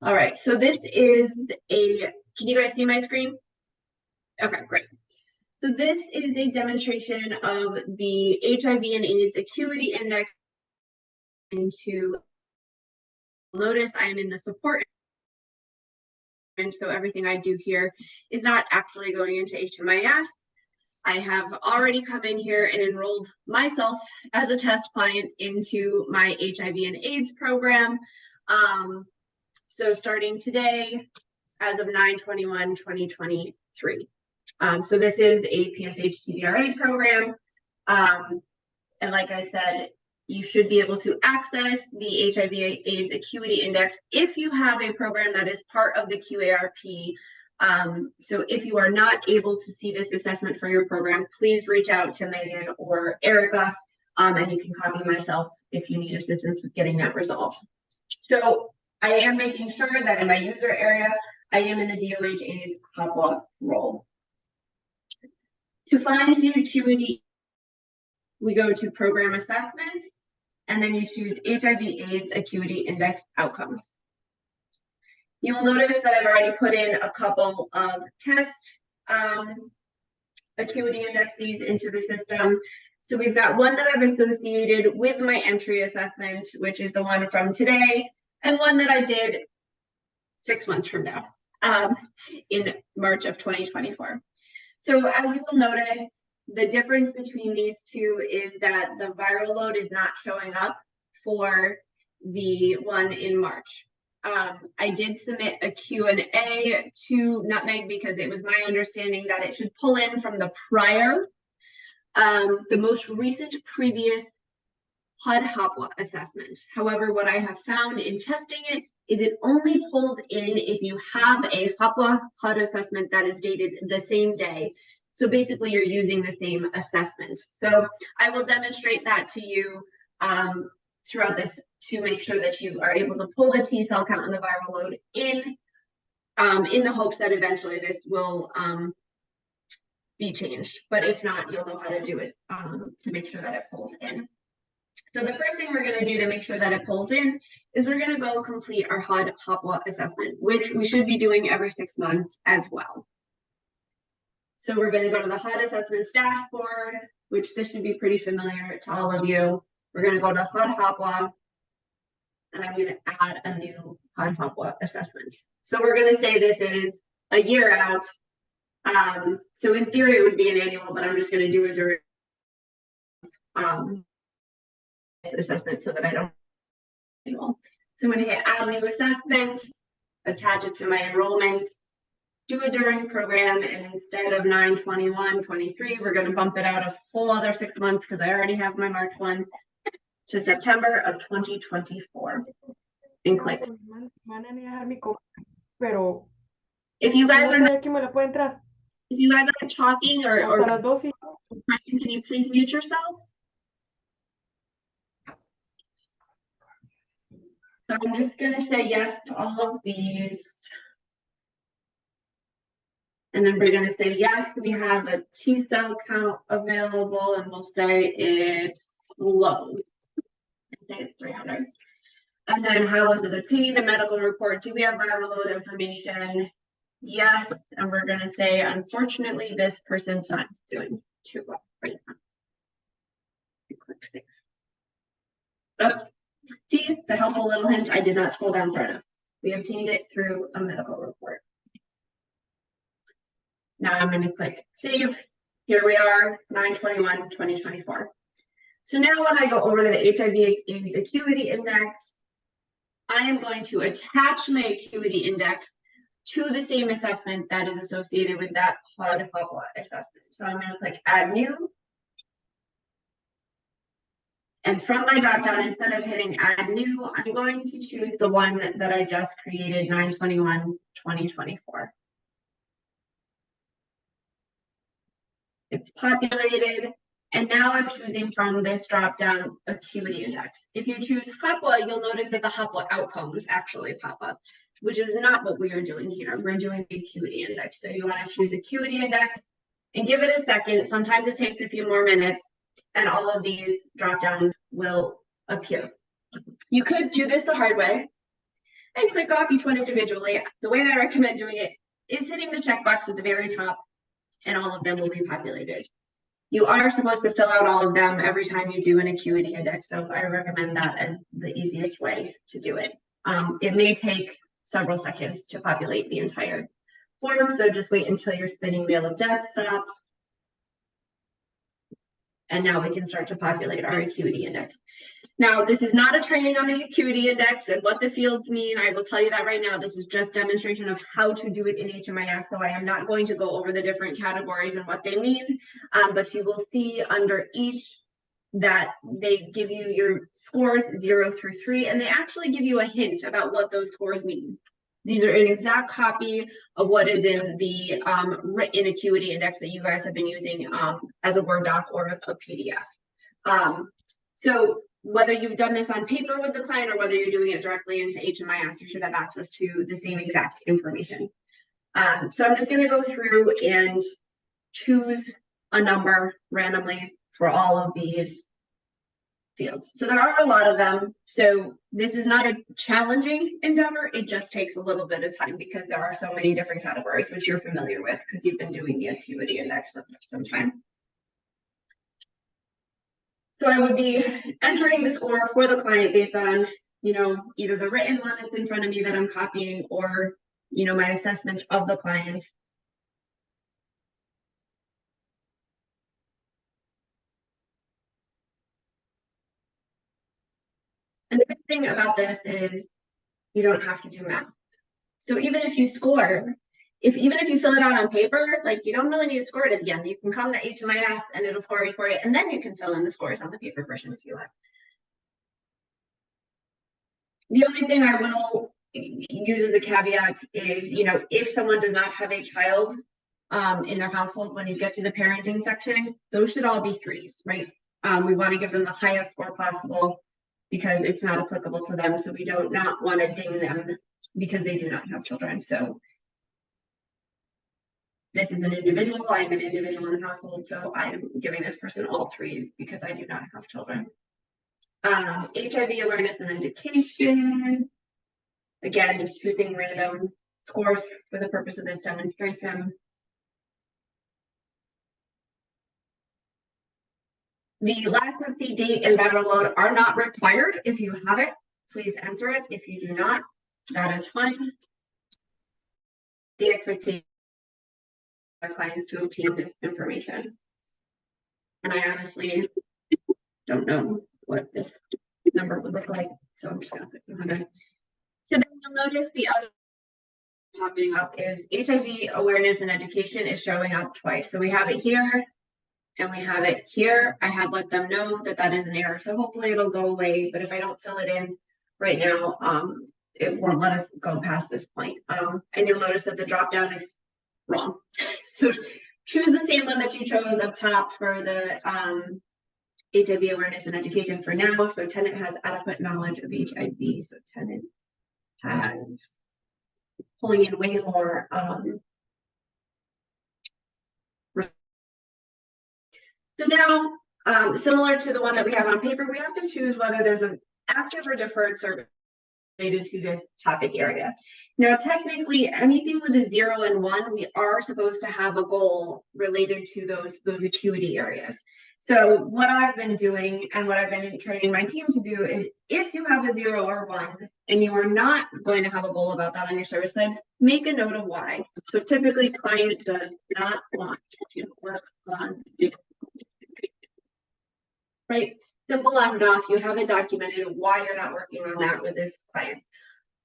All right, so this is can you guys see my screen? Okay, great. So this is a demonstration of the HIV and AIDS Acuity Index. Notice I am in the support, and so everything I do here is not actually going into HMIS. I have already come in here and enrolled myself as a test client into my HIV and AIDS program. So starting today, as of 9/21/2023. So this is a PSH TBRA program. And like I said, you should be able to access the HIV AIDS Acuity Index if you have a program that is part of the QARP. So if you are not able to see this assessment for your program, please reach out to Megan or Erica, and you can copy myself if you need assistance with getting that resolved. So I am making sure that in my user area, I am in the DOH AIDS HOPWA role. To find the acuity, we go to Program Assessments, and then you choose HIV AIDS Acuity Index Outcomes. You will notice that I've already put in a couple of test acuity indexes into the system. So we've got one that I've associated with my entry assessment, which is the one from today, and one that I did 6 months from now, in March of 2024. So as you will notice, the difference between these two is that the viral load is not showing up for the one in March. I did submit a Q&A to Nutmeg because it was my understanding that it should pull in from the prior, the most recent previous HOPWA assessment. However, what I have found in testing it is it only pulls in if you have a HOPWA HUD assessment that is dated the same day. So basically you're using the same assessment. So I will demonstrate that to you throughout this to make sure that you are able to pull the T cell count and the viral load in the hopes that eventually this will be changed. But if not, you'll know how to do it to make sure that it pulls in. So the first thing we're going to do to make sure that it pulls in is we're going to go complete our HUD HOPWA assessment, which we should be doing every 6 months as well. So we're going to go to the HUD assessments dashboard, which this should be pretty familiar to all of you. We're going to go to HUD HOPWA, and I'm going to add a new HUD HOPWA assessment. So we're going to say this is a year out. So in theory, it would be an annual, but I'm just going to do it during assessment so that I don't. So I'm going to hit add new assessment, attach it to my enrollment, do a during program, and instead of 9/21/23, we're going to bump it out a full other 6 months because I already have my March one to September of 2024. And click. If you guys are talking or pressing, can you please mute yourself? So I'm just going to say yes to all of these. And then we're going to say, yes, we have a T cell count available, and we'll say it's low. Say it's 300. And then how was it obtained? A medical report. Do we have viral load information? Yes. And we're going to say, unfortunately, this person's not doing too well right now. Click save. Oops. See, the helpful little hint, I did not scroll down far enough. We obtained it through a medical report. Now I'm going to click save. Here we are, 9/21/2024. So now when I go over to the HIV AIDS Acuity Index, I am going to attach my acuity index to the same assessment that is associated with that HUD HOPWA assessment. So I'm going to click add new. And from my dropdown, instead of hitting add new, I'm going to choose the one that I just created, 9/21/2024. It's populated, and now I'm choosing from this dropdown acuity index. If you choose HOPWA, you'll notice that the HOPWA outcomes actually pop up, which is not what we are doing here. We're doing the acuity index. So you want to choose acuity index and give it a second. Sometimes it takes a few more minutes, and all of these dropdowns will appear. You could do this the hard way and click off each one individually. The way I recommend doing it is hitting the checkbox at the very top, and all of them will be populated. You are supposed to fill out all of them every time you do an acuity index, so I recommend that as the easiest way to do it. It may take several seconds to populate the entire form, so just wait until your spinning wheel of death stops. And now we can start to populate our acuity index. Now, this is not a training on the acuity index and what the fields mean. I will tell you that right now. This is just demonstration of how to do it in HMIS. So I am not going to go over the different categories and what they mean, but you will see under each that they give you your scores 0 through 3, and they actually give you a hint about what those scores mean. These are an exact copy of what is in the written acuity index that you guys have been using as a Word doc or a PDF. So whether you've done this on paper with the client or whether you're doing it directly into HMIS, you should have access to the same exact information. So I'm just going to go through and choose a number randomly for all of these fields. So there are a lot of them. So this is not a challenging endeavor. It just takes a little bit of time because there are so many different categories, which you're familiar with because you've been doing the acuity index for some time. So I would be entering the score for the client based on, either the written one that's in front of me that I'm copying or, my assessment of the client. And the good thing about this is you don't have to do math. So even if you score, even if you fill it out on paper, like you don't really need to score it at the end. You can come to HMIS and it'll score you for it, and then you can fill in the scores on the paper version if you want. The only thing I will use as a caveat is, if someone does not have a child in their household, when you get to the parenting section, those should all be 3s, right? We want to give them the highest score possible because it's not applicable to them. So we don't not want to ding them because they do not have children. So this is an individual. I'm an individual in the household, so I'm giving this person all 3s because I do not have children. HIV awareness and education. Again, just choosing random scores for the purpose of this demonstration. The last receipt date and viral load are not required. If you have it, please enter it. If you do not, that is fine. The expectation of clients to obtain this information. And I honestly don't know what this number would look like, so I'm just going to put 200. So then you'll notice the other popping up is HIV awareness and education is showing up twice. So we have it here and we have it here. I have let them know that that is an error. So hopefully it'll go away, but if I don't fill it in right now, it won't let us go past this point. And you'll notice that the drop down is wrong. So choose the same one that you chose up top for the HIV awareness and education for now. So tenant has adequate knowledge of HIV. So tenant has pulling in way more. So now, similar to the one that we have on paper, we have to choose whether there's an active or deferred service related to this topic area. Now, technically, anything with a 0 and 1, we are supposed to have a goal related to those acuity areas. So what I've been doing and what I've been training my team to do is if you have a 0 or 1 and you are not going to have a goal about that on your service plan, make a note of why. So typically client does not want to work on it. Right? Simple enough, you have it documented why you're not working on that with this client.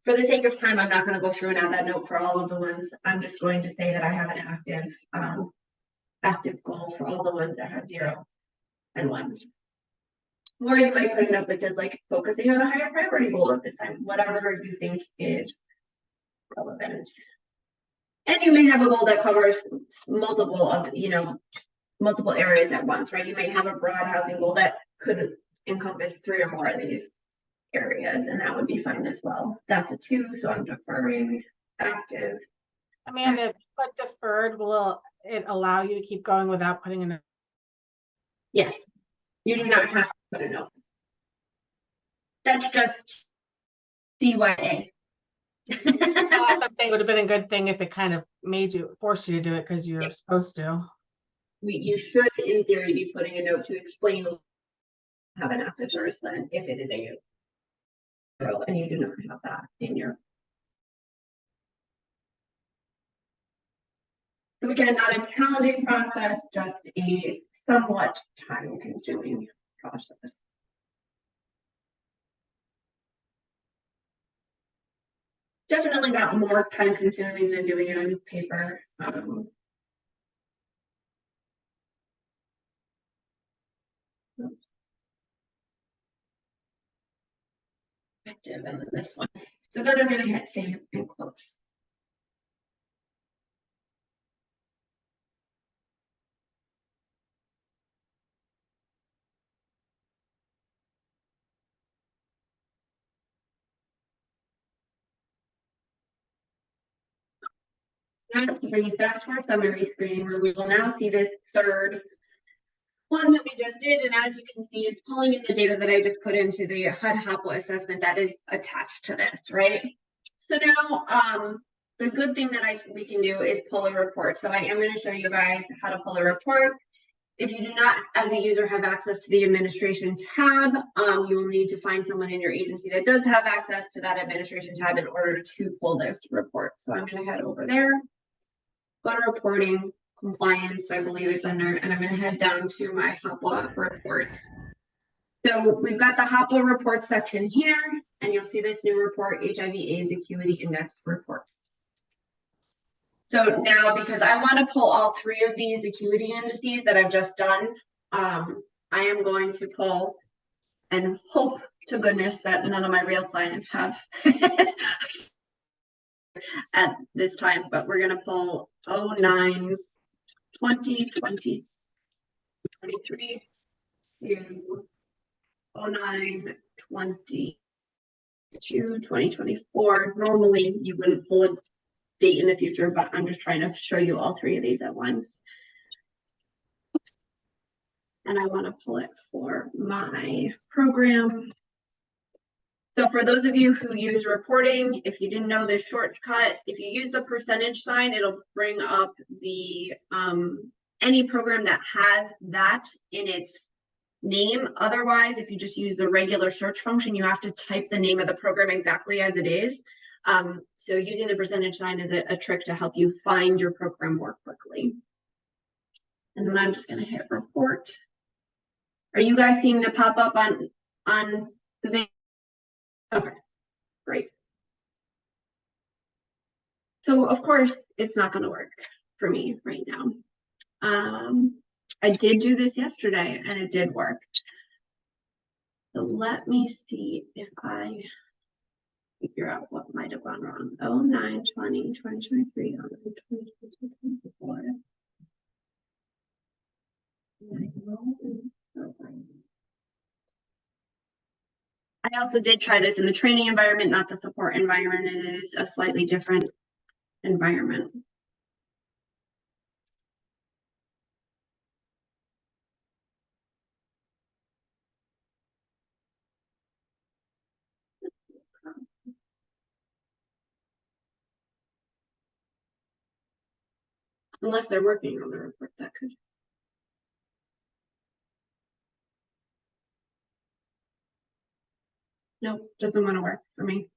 For the sake of time, I'm not going to go through and add that note for all of the ones. I'm just going to say that I have an active goal for all the ones that have 0 and 1. Or you might put a note that says like focusing on a higher priority goal at this time, whatever you think is relevant. And you may have a goal that covers multiple areas at once, right? You may have a broad housing goal that could encompass 3 or more of these areas, and that would be fine as well. That's a 2, so I'm deferring. Active. Amanda, if you put deferred, will it allow you to keep going without putting in a... Yes, you do not have to put a note. That's just CYA. That's what I'm saying. It would have been a good thing if it kind of forced you to do it because you're supposed to. You should, in theory, be putting a note to explain have an active service plan if it is a and you do not have that in your. So again, not a challenging process, just a somewhat time-consuming process. Definitely got more time-consuming than doing it on paper. Effective, and then this one. So then I'm going to hit save and close. Now to bring us back to our summary screen where we will now see this third one that we just did, and as you can see, it's pulling in the data that I just put into the HOPWA assessment that is attached to this, right? So now, the good thing that we can do is pull a report. So I am going to show you guys how to pull a report. If you do not, as a user, have access to the administration tab, you will need to find someone in your agency that does have access to that administration tab in order to pull this report. So I'm going to head over there, go to reporting, compliance, I believe it's under, and I'm going to head down to my HOPWA reports. So we've got the HOPWA report section here, and you'll see this new report, HIV/AIDS Acuity Index report. So now, because I want to pull all three of these acuity indices that I've just done, I am going to pull and hope to goodness that none of my real clients have at this time, but we're going to pull 09, 20, 20, 23 to 09, 22, 2024. Normally you wouldn't pull a date in the future, but I'm just trying to show you all three of these at once. And I want to pull it for my program. So for those of you who use reporting, if you didn't know this shortcut, if you use the percentage sign, it'll bring up the any program that has that in its name. Otherwise, if you just use the regular search function, you have to type the name of the program exactly as it is. So using the percentage sign is a trick to help you find your program more quickly. And then I'm just going to hit report. Are you guys seeing the pop up on the video? Okay, great. So of course it's not going to work for me right now. I did do this yesterday and it did work. So let me see if I figure out what might have gone wrong. 09, 20, 2023, 09, 20, 2024. I also did try this in the training environment, not the support environment, and it is a slightly different environment. Unless they're working on the report, that could. Nope, doesn't want to work for me.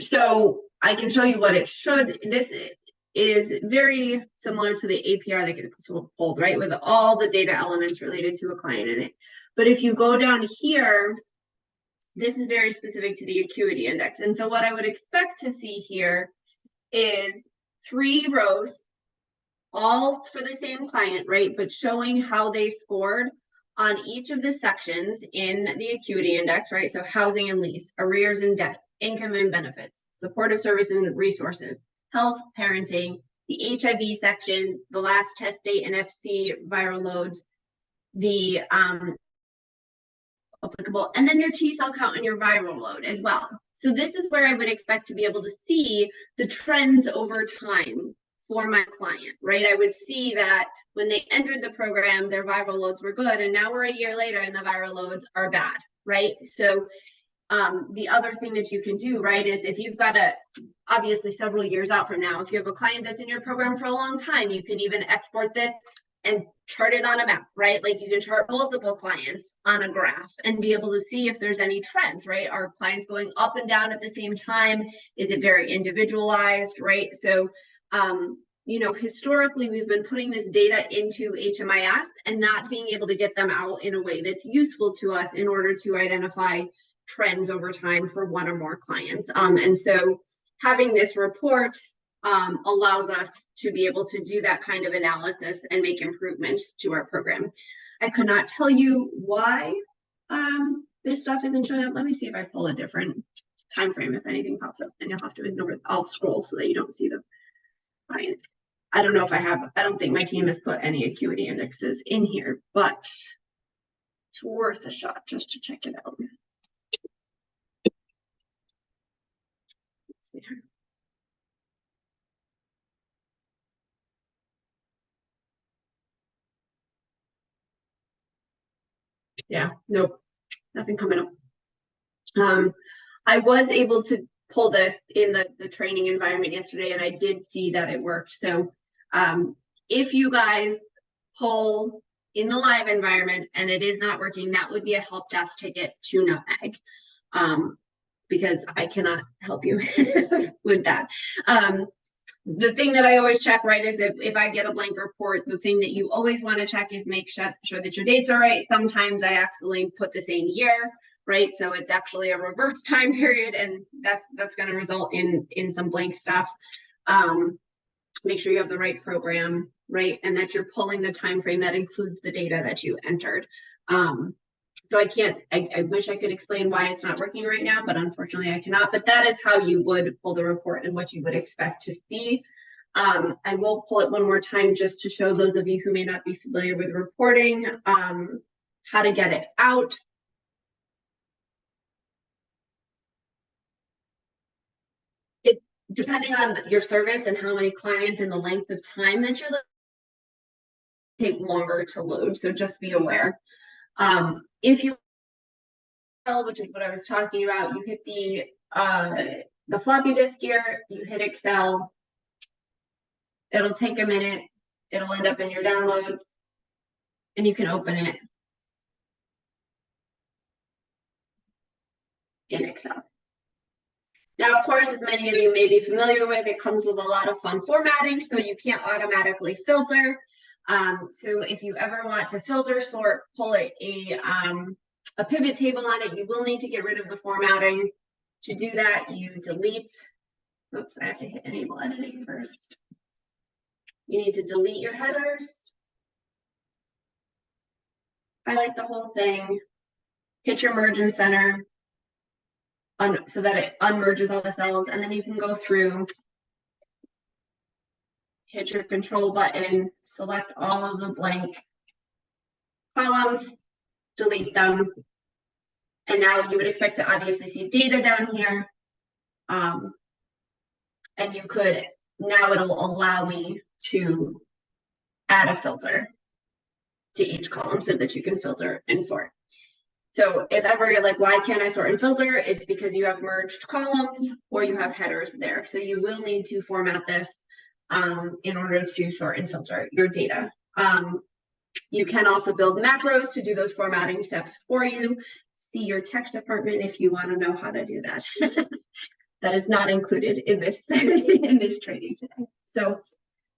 So I can show you what it should. This is very similar to the APR that gets pulled, right, with all the data elements related to a client in it. But if you go down here, this is very specific to the acuity index. And so what I would expect to see here is 3 rows, all for the same client, right, but showing how they scored on each of the sections in the acuity index, right? So housing and lease, arrears and debt, income and benefits, supportive services and resources, health, parenting, the HIV section, the last test date and FC viral loads, the applicable, and then your T cell count and your viral load as well. So this is where I would expect to be able to see the trends over time for my client, right? I would see that when they entered the program, their viral loads were good, and now we're a year later and the viral loads are bad, right? So The other thing that you can do, right, is if you've got obviously several years out from now, if you have a client that's in your program for a long time, you can even export this and chart it on a map, right? Like you can chart multiple clients on a graph and be able to see if there's any trends, right? Are clients going up and down at the same time? Is it very individualized, right? So, you know, historically, we've been putting this data into HMIS and not being able to get them out in a way that's useful to us in order to identify trends over time for one or more clients. And so having this report allows us to be able to do that kind of analysis and make improvements to our program. I could not tell you why this stuff isn't showing up. Let me see if I pull a different time frame. If anything pops up, then you'll have to ignore it. I'll scroll so that you don't see the clients. I don't know if I don't think my team has put any Acuity indexes in here, but it's worth a shot just to check it out. Let's see here. Yeah, nope, nothing coming up. I was able to pull this in the training environment yesterday, and I did see that it worked. So if you guys pull in the live environment and it is not working, that would be a help desk ticket to Nutmeg, because I cannot help you with that. The thing that I always check, right, is if I get a blank report, the thing that you always want to check is make sure that your dates are right. Sometimes I accidentally put the same year, right? So it's actually a reverse time period, and that's going to result in some blank stuff. Make sure you have the right program, right? And that you're pulling the time frame that includes the data that you entered. So I wish I could explain why it's not working right now, but unfortunately I cannot. But that is how you would pull the report and what you would expect to see. I will pull it one more time just to show those of you who may not be familiar with reporting, how to get it out. Depending on your service and how many clients and the length of time that you're take longer to load. So just be aware. If you, which is what I was talking about, you hit the floppy disk here, you hit Excel. It'll take a minute. It'll end up in your downloads, and you can open it in Excel. Now, of course, as many of you may be familiar with, it comes with a lot of fun formatting, so you can't automatically filter. So if you ever want to filter, sort, pull a pivot table on it, you will need to get rid of the formatting. To do that, you delete. Oops, I have to hit enable editing first. You need to delete your headers. Highlight the whole thing. Hit your merge and center so that it unmerges all the cells, and then you can go through, hit your control button, select all of the blank columns, delete them, and now you would expect to obviously see data down here, and you could, now it'll allow me to add a filter to each column so that you can filter and sort. So if ever you're like, why can't I sort and filter? It's because you have merged columns or you have headers there. So you will need to format this in order to sort and filter your data. You can also build macros to do those formatting steps for you. See your tech department if you want to know how to do that. That is not included in this in this training today. So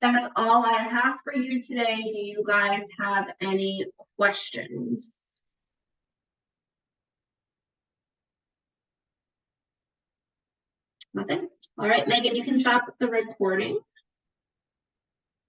that's all I have for you today. Do you guys have any questions? Nothing? All right, Megan, you can stop the recording.